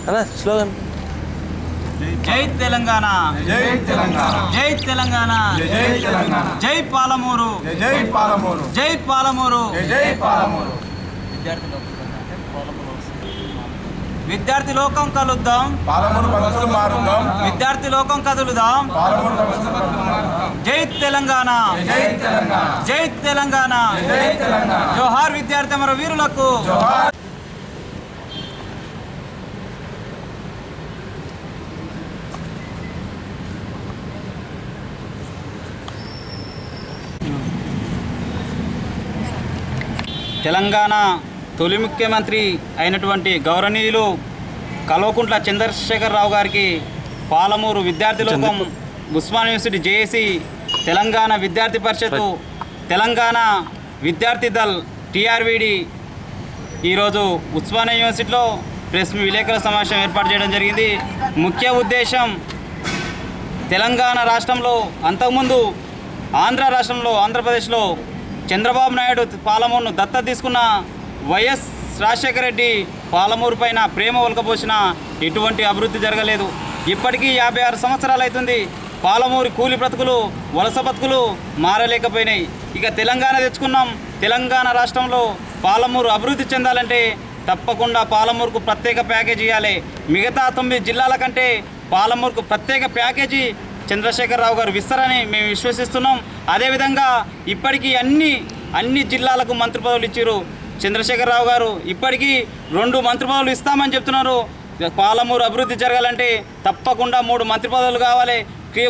అన్నా స్లోగన్ జై తెలంగాణ, జై తెలంగాణ, జై తెలంగాణ, జై తెలంగాణ, జై పాలమూరు, జై పాలమూరు, జై పాలమూరు. జై పాలమూరు. విద్యార్థి లోకం కలుద్దాం, పాలమూరు బస్సులు మారుద్దాం, విద్యార్థి లోకం కదులుదాం. పాలమూరు బస్సులు మారుద్దాం. జై తెలంగాణ, జై తెలంగాణ, జై తెలంగాణ, జై తెలంగాణ. జోహార్ విద్యార్థి అమర వీరులకు. జోహార్. తెలంగాణ తొలి ముఖ్యమంత్రి అయినటువంటి గౌరవనీయులు కల్వకుంట్ల చంద్రశేఖరరావు గారికి పాలమూరు విద్యార్థి లోకం, ఉస్మానియా యూనివర్సిటీ జేఏసీ, తెలంగాణ విద్యార్థి పరిషత్తు, తెలంగాణ విద్యార్థి దళ్ టీఆర్వీడి ఈరోజు ఉస్మానియా యూనివర్సిటీలో ప్రెస్ విలేకరుల సమావేశం ఏర్పాటు చేయడం జరిగింది. ముఖ్య ఉద్దేశం తెలంగాణ రాష్ట్రంలో అంతకుముందు ఆంధ్రప్రదేశ్లో చంద్రబాబు నాయుడు పాలమూరును దత్తత తీసుకున్న వైఎస్ రాజశేఖర రెడ్డి పాలమూరు పైన ప్రేమ ఒలకపోసిన ఎటువంటి అభివృద్ధి జరగలేదు. ఇప్పటికీ 56 సంవత్సరాలు అవుతుంది. పాలమూరు కూలి బ్రతుకులు, వలస బతుకులు మారలేకపోయినాయి. ఇక తెలంగాణ తెచ్చుకున్నాం. తెలంగాణ రాష్ట్రంలో పాలమూరు అభివృద్ధి చెందాలంటే తప్పకుండా పాలమూరుకు ప్రత్యేక ప్యాకేజీ ఇవ్వాలి. మిగతా 9 జిల్లాల కంటే పాలమూరుకు ప్రత్యేక ప్యాకేజీ చంద్రశేఖరరావు గారు ఇస్తారని మేము విశ్వసిస్తున్నాం. అదేవిధంగా ఇప్పటికీ అన్ని జిల్లాలకు మంత్రి పదవులు ఇచ్చారు చంద్రశేఖరరావు గారు. ఇప్పటికీ 2 మంత్రి పదవులు ఇస్తామని చెప్తున్నారు. పాలమూరు అభివృద్ధి జరగాలంటే తప్పకుండా 3 మంత్రి పదవులు కావాలి.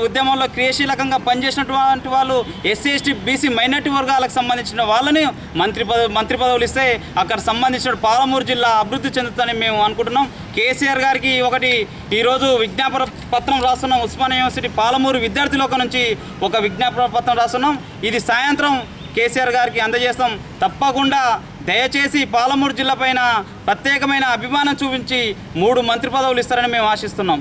ఉద్యమంలో క్రియాశీలకంగా పనిచేసినటువంటి వాళ్ళు ఎస్సీ ఎస్టీ బీసీ మైనార్టీ వర్గాలకు సంబంధించిన వాళ్ళని మంత్రి పదవులు ఇస్తే అక్కడ సంబంధించిన పాలమూరు జిల్లా అభివృద్ధి చెందుతుందని మేము అనుకుంటున్నాం. కేసీఆర్ గారికి ఈరోజు విజ్ఞాపన పత్రం రాస్తున్నాం. ఉస్మానియా యూనివర్సిటీ పాలమూరు విద్యార్థి లోకం నుంచి ఒక విజ్ఞాపన పత్రం రాస్తున్నాం. ఇది సాయంత్రం కేసీఆర్ గారికి అందజేస్తాం. తప్పకుండా దయచేసి పాలమూరు జిల్లా పైన ప్రత్యేకమైన అభిమానం చూపించి 3 మంత్రి పదవులు ఇస్తారని మేము ఆశిస్తున్నాం.